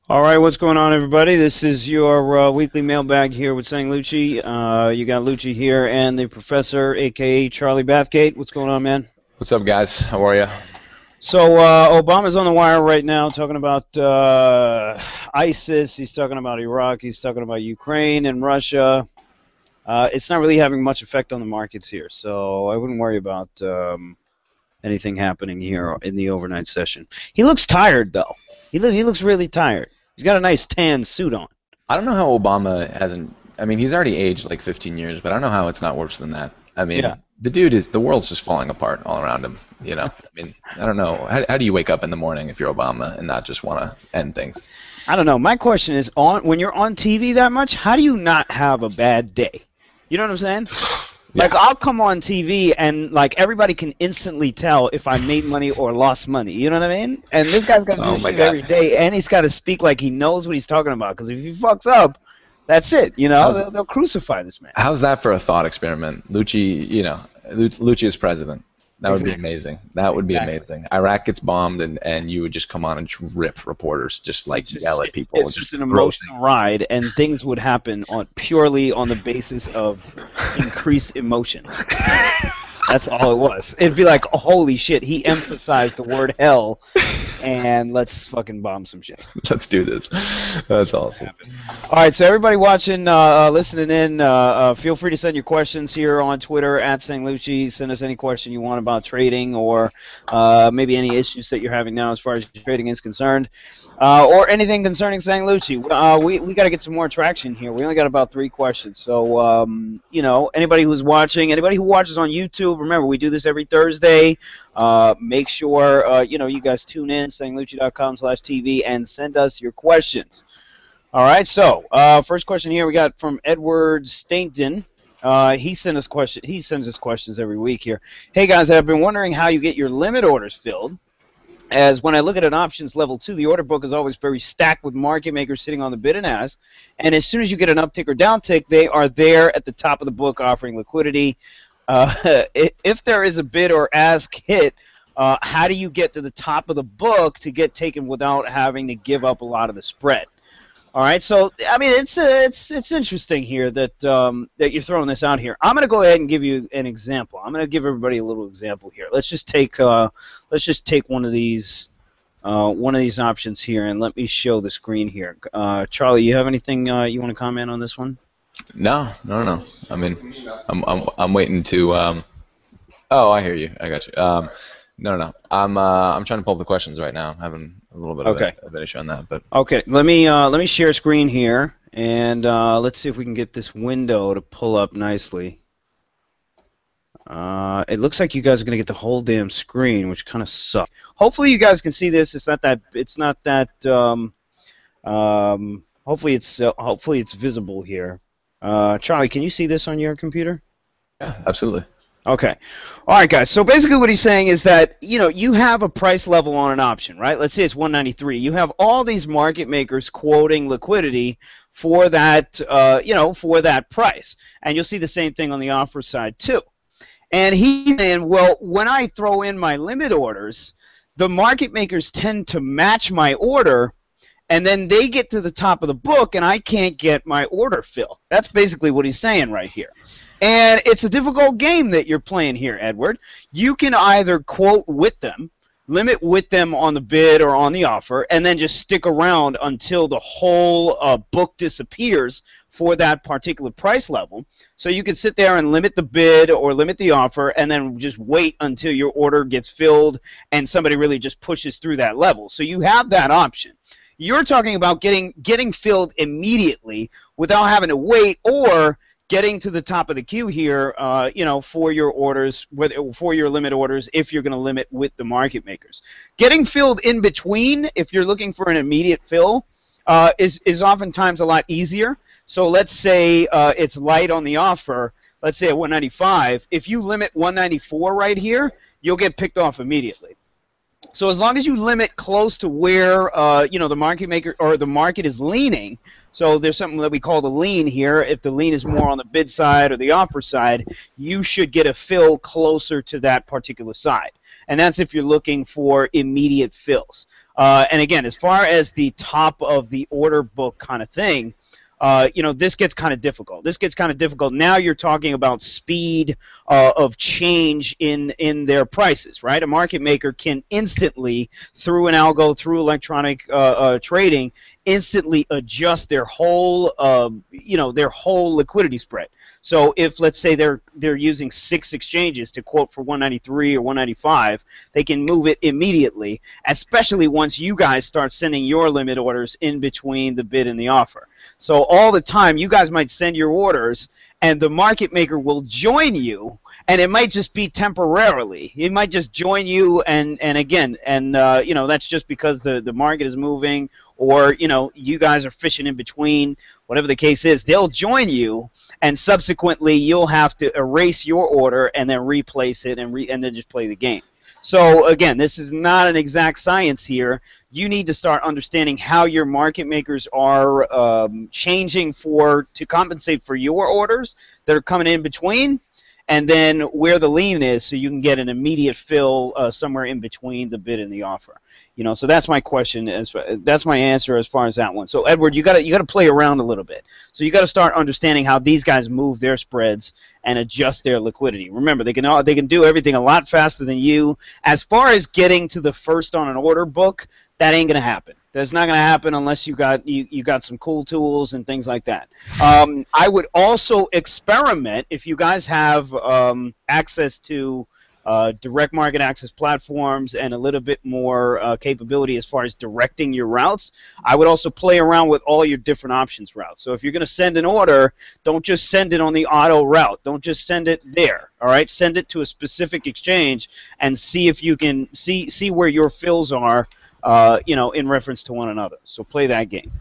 All right, what's going on, everybody? This is your weekly mailbag here with Sang Lucci. You got Lucci here and the professor, aka Charlie Bathgate. What's going on, man? What's up, guys? How are you? So Obama's on the wire right now, talking about ISIS. He's talking about Iraq. He's talking about Ukraine and Russia. It's not really having much effect on the markets here, so I wouldn't worry about anything happening here in the overnight session. He looks tired, though. He looks really tired. He's got a nice tan suit on. I don't know how Obama hasn't. I mean, he's already aged like 15 years, but I don't know how it's not worse than that. I mean, Yeah. the world's just falling apart all around him. I mean, I don't know. How do you wake up in the morning if you're Obama and not just want to end things? I don't know. My question is, when you're on TV that much, how do you not have a bad day? You know what I'm saying? Like, Yeah. I'll come on TV and, like, everybody can instantly tell if I made money or lost money. You know what I mean? And this guy's got to do Oh this my shit God. every day, and he's got to speak like he knows what he's talking about. Because if he fucks up, that's it. You know, How's they'll crucify this man. how's that for a thought experiment? Lucci, Lucci is president. That would be Exactly. amazing. That would be Exactly. amazing. Iraq gets bombed, and you would just come on and just rip reporters, just like yell at people, It's and just just an throw emotional ride, and things would happen purely on the basis of increased emotion. That's all it was. It'd be like, oh, holy shit, he emphasized the word hell, and let's fucking bomb some shit. Let's do this. That's awesome. All right, so everybody watching, listening in, feel free to send your questions here on Twitter at Sang Lucci. Send us any question you want about trading or maybe any issues that you're having now as far as trading is concerned. Or anything concerning Sang Lucci. We got to get some more traction here. We only got about 3 questions. So, anybody who's watching, anybody who watches on YouTube, remember, we do this every Thursday. Make sure, you guys tune in, sanglucci.com/TV, and send us your questions. All right, so first question here we got from Edward Stainton. He sends us questions every week here. Hey, guys, I've been wondering how you get your limit orders filled. As when I look at an options level 2, the order book is always very stacked with market makers sitting on the bid and ask. And as soon as you get an uptick or downtick, they are there at the top of the book offering liquidity. If there is a bid or ask hit, how do you get to the top of the book to get taken without having to give up a lot of the spread? All right, so I mean it's interesting here that that you're throwing this out here. I'm going to go ahead and give you an example. I'm going to give everybody a little example here. Let's just take one of these options here, and let me show the screen here. Charlie, you have anything you want to comment on this one? No, no, no. I mean, I'm waiting to. Oh, I hear you. I got you. No, no, no. I'm trying to pull up the questions right now. I'm having a little bit of, Okay. of an issue on that, but Okay, let me share screen here, and let's see if we can get this window to pull up nicely. It looks like you guys are gonna get the whole damn screen, which kind of sucks. Hopefully, you guys can see this. It's not that. It's not that. Hopefully, it's visible here. Charlie, can you see this on your computer? yeah, absolutely. Okay. All right, guys. So basically what he's saying is that, you have a price level on an option, right? Let's say it's 193. You have all these market makers quoting liquidity for that, for that price. And you'll see the same thing on the offer side, too. And he's saying, well, when I throw in my limit orders, the market makers tend to match my order, and then they get to the top of the book, and I can't get my order fill. That's basically what he's saying right here. And it's a difficult game that you're playing here, Edward. You can either quote with them, limit with them on the bid or on the offer, and then just stick around until the whole book disappears for that particular price level. So you can sit there and limit the bid or limit the offer and then just wait until your order gets filled and somebody really just pushes through that level. So you have that option. You're talking about getting filled immediately without having to wait, or getting to the top of the queue here, for your orders, for your limit orders, if you're going to limit with the market makers. Getting filled in between, if you're looking for an immediate fill, is oftentimes a lot easier. So let's say it's light on the offer, let's say at 195. If you limit 194 right here, you'll get picked off immediately. So as long as you limit close to where the market maker or the market is leaning, so there's something that we call the lean here. If the lean is more on the bid side or the offer side, you should get a fill closer to that particular side. and that's if you're looking for immediate fills. And again, as far as the top of the order book kind of thing, this gets kind of difficult. This gets kind of difficult. Now you're talking about speed of change in their prices, right? A market maker can instantly, through an algo, through electronic trading, instantly adjust their whole, their whole liquidity spread. So if, let's say, they're using 6 exchanges to quote for 193 or 195, they can move it immediately, especially once you guys start sending your limit orders in between the bid and the offer. So all the time, you guys might send your orders, and the market maker will join you, and it might just be temporarily. It might just join you, and that's just because the market is moving, or you guys are fishing in between, whatever the case is. They'll join you, and subsequently you'll have to erase your order and then replace it and then just play the game. So again, this is not an exact science here. You need to start understanding how your market makers are changing to compensate for your orders that are coming in between, and then where the lean is, so you can get an immediate fill somewhere in between the bid and the offer. So that's my question. That's my answer as far as that one. So Edward, you got to play around a little bit. So you got to start understanding how these guys move their spreads and adjust their liquidity. Remember, they can do everything a lot faster than you. As far as getting to the first on an order book, that ain't gonna happen. That's not gonna happen unless you got some cool tools and things like that. I would also experiment if you guys have access to direct market access platforms and a little bit more capability as far as directing your routes. I would also play around with all your different options routes. So if you're gonna send an order, don't just send it on the auto route. Don't just send it there. All right, send it to a specific exchange and see if you can see where your fills are. In reference to one another. So play that game.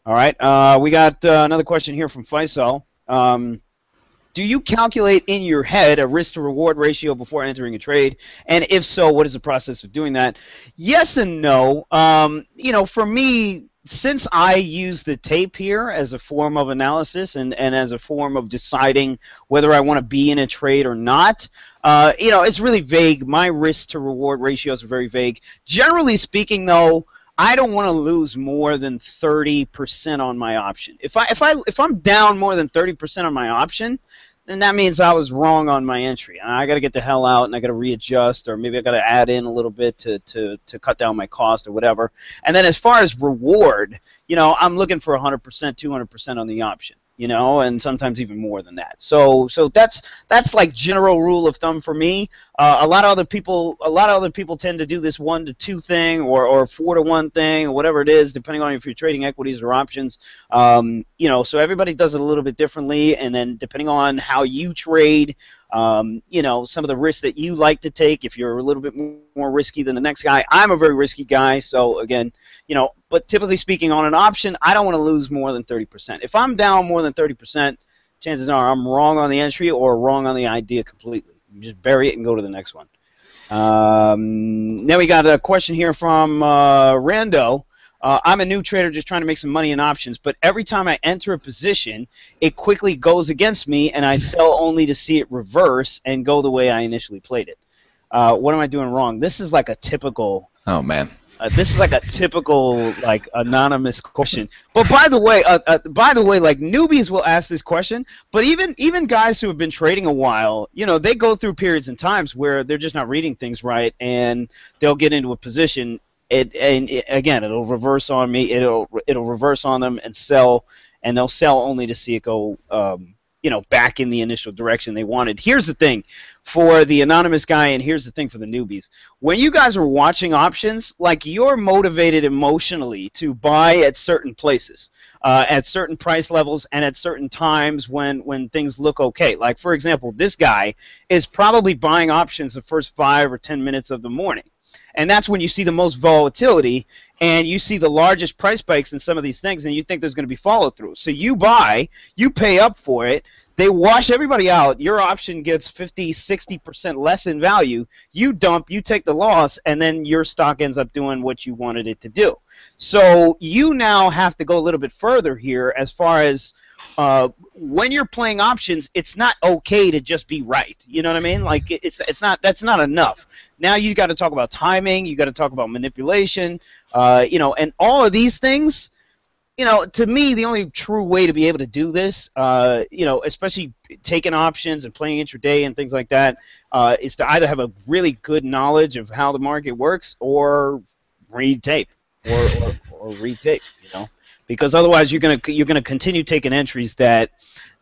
All right. We got another question here from Faisal. Do you calculate in your head a risk-to-reward ratio before entering a trade? And if so, what is the process of doing that? Yes and no. For me, since I use the tape here as a form of analysis and as a form of deciding whether I want to be in a trade or not, it's really vague. My risk-to-reward ratios are very vague. Generally speaking, though, I don't want to lose more than 30% on my option. If I'm down more than 30% on my option, then that means I was wrong on my entry. I got to get the hell out and I got to readjust, or maybe I got to add in a little bit to cut down my cost or whatever. And then as far as reward, I'm looking for 100%, 200% on the option. And sometimes even more than that. So that's like general rule of thumb for me. A lot of other people tend to do this 1 to 2 thing or 4 to 1 thing or whatever it is, depending on if you're trading equities or options. So everybody does it a little bit differently, and then depending on how you trade, some of the risks that you like to take, if you're a little bit more risky than the next guy. I'm a very risky guy, so again, but typically speaking, on an option, I don't want to lose more than 30%. If I'm down more than 30%, chances are I'm wrong on the entry or wrong on the idea completely. You just bury it and go to the next one. Now we got a question here from Rando. I'm a new trader just trying to make some money in options, but every time I enter a position, it quickly goes against me, and I sell only to see it reverse and go the way I initially played it. What am I doing wrong? This is like a typical... Oh, man. This is like a typical anonymous question. But by the way, like newbies will ask this question. But even guys who have been trading a while, they go through periods and times where they're just not reading things right, and they'll get into a position. Again, it'll reverse on me. It'll reverse on them and sell, and they'll sell only to see it go back in the initial direction they wanted. Here's the thing for the anonymous guy, and here's the thing for the newbies. When you guys are watching options, you're motivated emotionally to buy at certain places, at certain price levels, and at certain times when things look okay. Like, for example, this guy is probably buying options the first 5 or 10 minutes of the morning. And that's when you see the most volatility, and you see the largest price spikes in some of these things, and you think there's going to be follow-through. So you buy, you pay up for it, they wash everybody out, your option gets 50, 60% less in value, you dump, you take the loss, and then your stock ends up doing what you wanted it to do. So you now have to go a little bit further here as far as when you're playing options, it's not okay to just be right. You know what I mean? Like it's not that's not enough. Now you got to talk about timing. You got to talk about manipulation. And all of these things. To me, the only true way to be able to do this, especially taking options and playing intraday and things like that, is to either have a really good knowledge of how the market works or read tape, or read tape. Because otherwise you're gonna continue taking entries that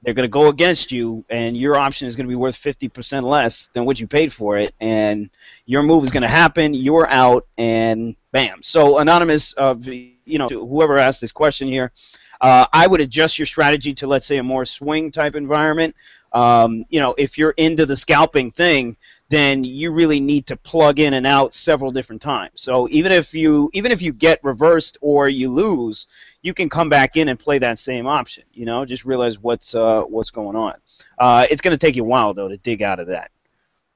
they're gonna go against you, and your option is gonna be worth 50% less than what you paid for it, and your move is gonna happen. You're out, and bam. So anonymous, to whoever asked this question here, I would adjust your strategy to, let's say, a more swing type environment. If you're into the scalping thing, then you really need to plug in and out several different times. So even if you get reversed or you lose, you can come back in and play that same option. Just realize what's going on. It's going to take you a while though to dig out of that.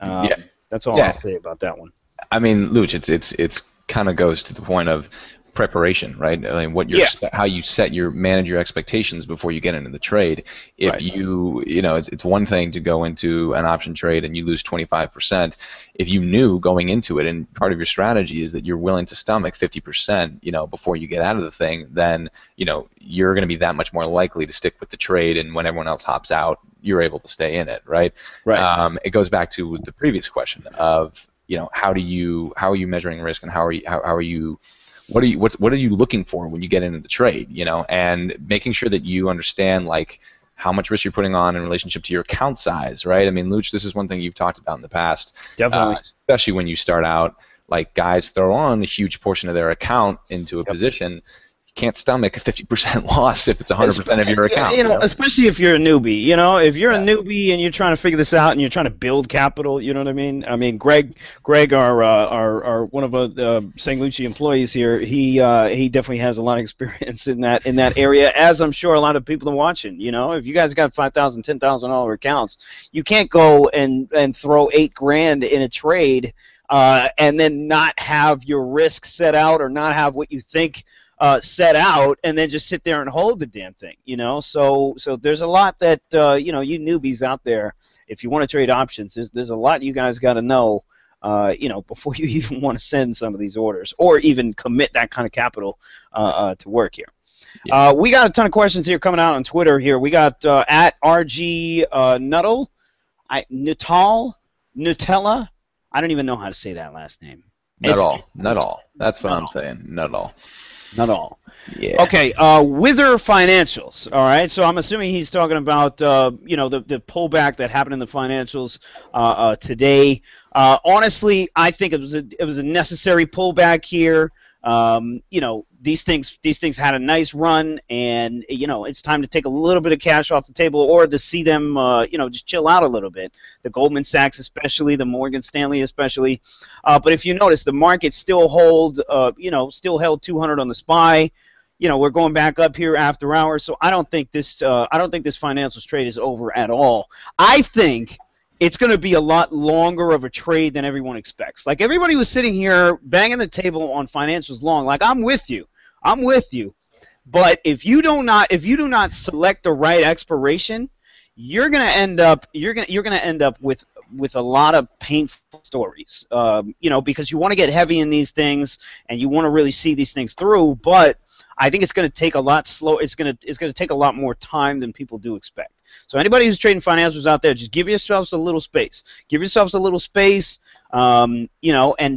Yeah. That's all I'll say about that one. I mean, Luch, it's kind of goes to the point of preparation, right? I mean, how you manage your expectations before you get into the trade. If Right. it's one thing to go into an option trade and you lose 25%. If you knew going into it, and part of your strategy is that you're willing to stomach 50%, before you get out of the thing, then you're going to be that much more likely to stick with the trade, and when everyone else hops out, you're able to stay in it, right? Right. It goes back to the previous question of how are you measuring risk, and what are you looking for when you get into the trade, and making sure that you understand like how much risk you're putting on in relationship to your account size, right? I mean, Luch, this is one thing you've talked about in the past. Definitely. Especially when you start out, like guys throw on a huge portion of their account into a position. Can't stomach a 50% loss if it's 100% of your account. Especially if you're a newbie. If you're a newbie and you're trying to figure this out and you're trying to build capital, you know what I mean? I mean, Greg, our one of the Sang Lucci employees here, he definitely has a lot of experience in that area, as I'm sure a lot of people are watching. If you guys got $5,000, $10,000 accounts, you can't go and throw $8,000 in a trade and then not have your risk set out or not have what you think set out, and then just sit there and hold the damn thing, So there's a lot that you newbies out there, if you want to trade options, there's a lot you guys got to know, before you even want to send some of these orders or even commit that kind of capital to work here. Yeah. We got a ton of questions here coming out on Twitter. Here we got at RG Nutella. I don't even know how to say that last name. Not all. That's what I'm saying. Not all. Not all. Yeah. Okay. Wither Financials. All right. So I'm assuming he's talking about the pullback that happened in the financials today. Honestly, I think it was a necessary pullback here. These things had a nice run, and it's time to take a little bit of cash off the table, or to see them just chill out a little bit. The Goldman Sachs especially, the Morgan Stanley especially. But if you notice, the market still held 200 on the SPY. We're going back up here after hours, so I don't think this financials trade is over at all. I think it's going to be a lot longer of a trade than everyone expects. Like, everybody was sitting here banging the table on financials long. Like, I'm with you. But if you do not select the right expiration, you're going to end up with a lot of painful stories. Because you want to get heavy in these things and you want to really see these things through, but I think it's going to take a lot slow. It's going to take a lot more time than people do expect. So anybody who's trading financials out there, just give yourselves a little space. And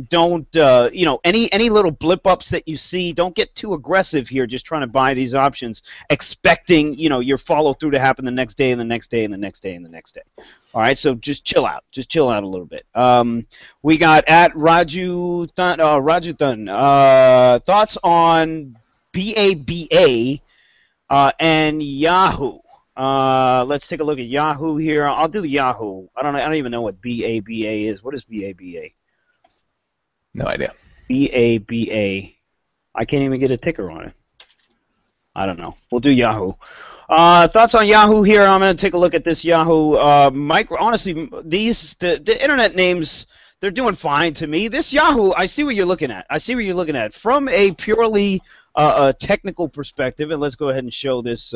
don't, any little blip ups that you see, don't get too aggressive here just trying to buy these options, expecting, your follow through to happen the next day and the next day and the next day and the next day. All right, so just chill out. Just chill out a little bit. We got at Raju Thun, thoughts on BABA and Yahoo. Let's take a look at Yahoo here. I'll do the Yahoo. I don't even know what BABA is. What is BABA? No idea. BABA. I can't even get a ticker on it. I don't know. We'll do Yahoo. Thoughts on Yahoo here. I'm going to take a look at this Yahoo. Honestly, the internet names, they're doing fine to me. This Yahoo, I see what you're looking at. From a purely a technical perspective, and let's go ahead and show this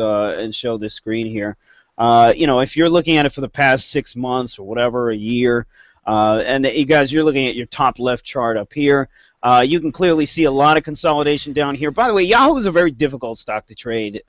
screen here. If you're looking at it for the past 6 months or whatever, a year, and you guys, you're looking at your top left chart up here. You can clearly see a lot of consolidation down here. By the way, Yahoo is a very difficult stock to trade.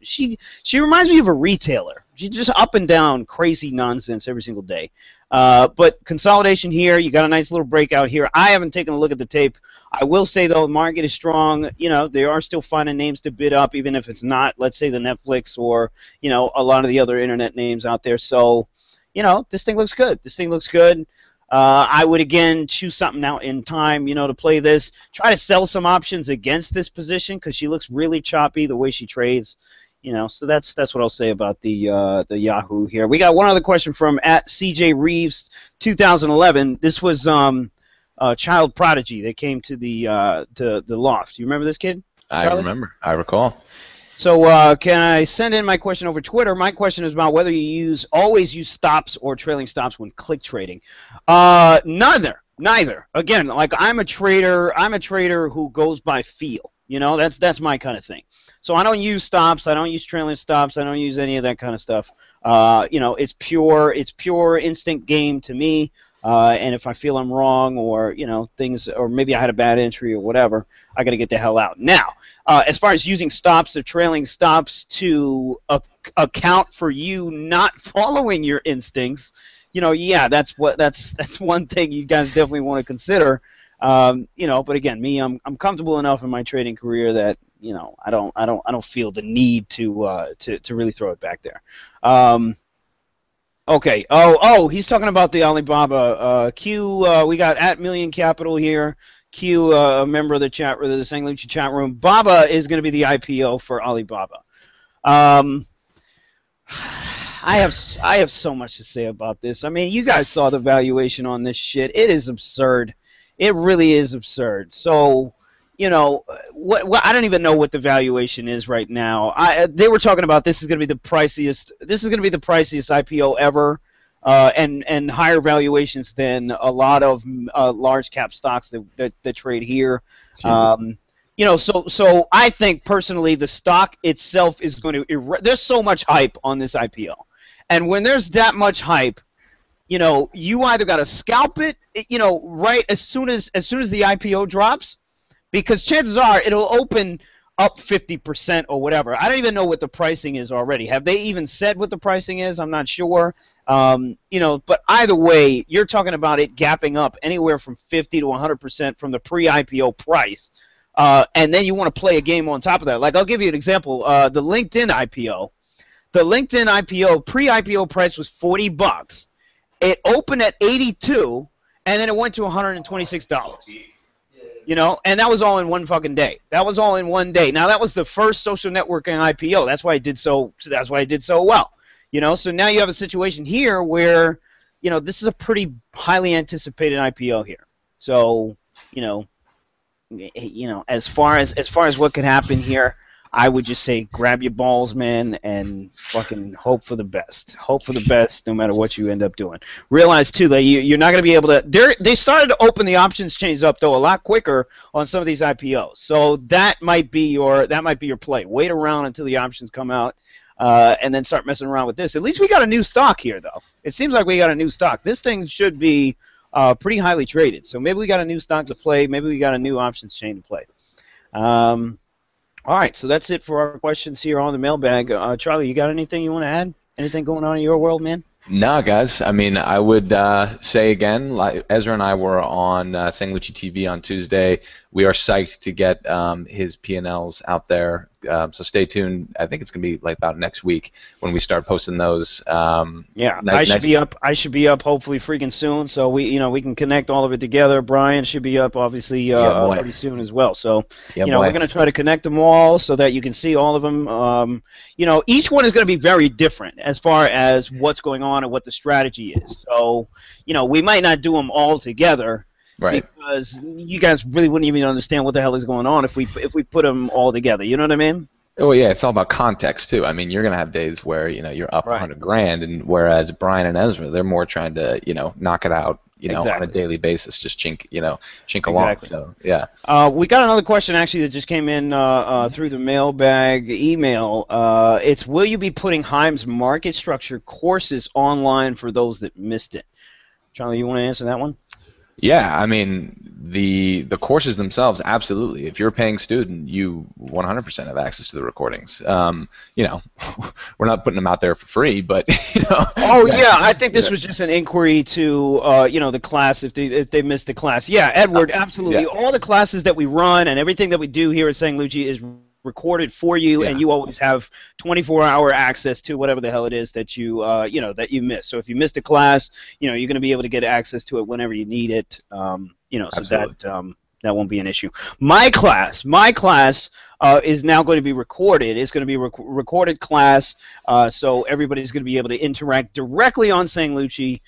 She reminds me of a retailer. She's just up and down, crazy nonsense every single day. But consolidation here, you got a nice little breakout here. I haven't taken a look at the tape. I will say, though, the market is strong. They are still finding names to bid up, even if it's not, let's say, the Netflix or, a lot of the other internet names out there. So, this thing looks good. This thing looks good. I would, again, choose something out in time, to play this. Try to sell some options against this position because she looks really choppy the way she trades. So that's what I'll say about the Yahoo here. We got one other question from @CJ Reeves 2011. This was Child Prodigy that came to the loft. Do you remember this kid, Charlie? I remember. I recall. So can I send in my question over Twitter? My question is about whether you always use stops or trailing stops when click trading. Neither. Again, like I'm a trader who goes by feel. That's my kind of thing. So I don't use stops. I don't use trailing stops. I don't use any of that kind of stuff. It's pure instinct game to me. And if I feel I'm wrong or, things, or maybe I had a bad entry or whatever, I got to get the hell out. Now, as far as using stops or trailing stops to account for you not following your instincts, yeah, that's one thing you guys definitely want to consider. But again, I'm comfortable enough in my trading career that, I don't feel the need to really throw it back there. Okay. Oh, he's talking about the Alibaba. Q, we got @Million Capital here. Q, a member of the Sang Lucci chat room. Baba is going to be the IPO for Alibaba. I have so much to say about this. I mean, you guys saw the valuation on this shit. It is absurd. It really is absurd. So, what I don't even know what the valuation is right now. They were talking about this is going to be the priciest. This is going to be the priciest IPO ever, and higher valuations than a lot of large cap stocks that trade here. So I think personally the stock itself is going to. There's so much hype on this IPO, and when there's that much hype, you either got to scalp it, right as soon as the IPO drops. Because chances are it'll open up 50% or whatever. I don't even know what the pricing is already. Have they even said what the pricing is? I'm not sure. But either way, you're talking about it gapping up anywhere from 50 to 100% from the pre-IPO price. And then you want to play a game on top of that. Like, I'll give you an example. The LinkedIn IPO. The LinkedIn IPO, pre-IPO price was $40. It opened at 82, and then it went to $126. And that was all in one fucking day. That was all in one day. Now that was the first social networking IPO. That's why it did so. That's why it did so well. So now you have a situation here where, this is a pretty highly anticipated IPO here. So, as far as what could happen here, I would just say grab your balls, man, and fucking hope for the best. Hope for the best no matter what you end up doing. Realize, too, that you're not going to be able to – they started to open the options chains up, though, a lot quicker on some of these IPOs. So that might be your play. Wait around until the options come out and then start messing around with this. At least we got a new stock here, though. It seems like we got a new stock. This thing should be pretty highly traded. So maybe we got a new stock to play. Maybe we got a new options chain to play. All right, so that's it for our questions here on the mailbag. Charlie, you got anything you want to add? Anything going on in your world, man? No, guys. I mean, I would say again, like Ezra and I were on Sang Lucci TV on Tuesday. We are psyched to get his P&Ls out there. So stay tuned. I think it's gonna be like about next week when we start posting those. Yeah, I should be up. I should be up hopefully freaking soon. So we can connect all of it together. Brian should be up obviously pretty soon as well. So we're gonna try to connect them all so that you can see all of them. Each one is gonna be very different as far as what's going on and what the strategy is. So we might not do them all together. Right. Because you guys really wouldn't even understand what the hell is going on if we put them all together. You know what I mean? Oh yeah, it's all about context too. I mean, you're gonna have days where you're up Right. 100 grand, and whereas Brian and Ezra, they're more trying to knock it out you know, on a daily basis, just chink along. Exactly. So yeah. We got another question actually that just came in through the mailbag email. It's, will you be putting Heim's market structure courses online for those that missed it? Charlie, you want to answer that one? Yeah, I mean, the courses themselves, absolutely. If you're a paying student, you 100% have access to the recordings. You know, we're not putting them out there for free, but you know. Oh yeah, I think this was just an inquiry to you know, the class, if they missed the class. Yeah, Edward, absolutely. Yeah. All the classes that we run and everything that we do here at Sang Lucci is recorded for you, and you always have 24-hour access to whatever the hell it is that you you know, that you miss. So if you missed a class, you know, you're going to be able to get access to it whenever you need it. You know, so Absolutely. that won't be an issue. My class is now going to be recorded. It's going to be a recorded class, so everybody's going to be able to interact directly on Sang Lucci,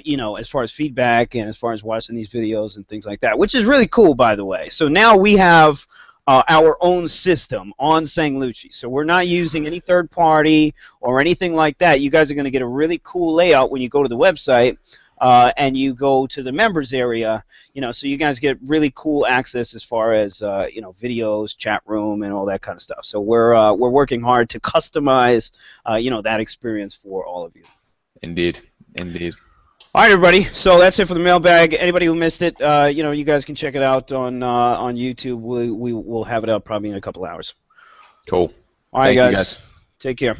you know, as far as feedback and as far as watching these videos and things like that, which is really cool, by the way. So now we have our own system on Sang Lucci. So we're not using any third party or anything like that. You guys are going to get a really cool layout when you go to the website and you go to the members area. You know, so you guys get really cool access as far as you know, videos, chat room, and all that kind of stuff. So we're working hard to customize you know, that experience for all of you. Indeed, indeed. All right, everybody. So that's it for the mailbag. Anybody who missed it, you know, you guys can check it out on YouTube. We will have it up probably in a couple hours. Cool. All right, Thank you, guys. Take care.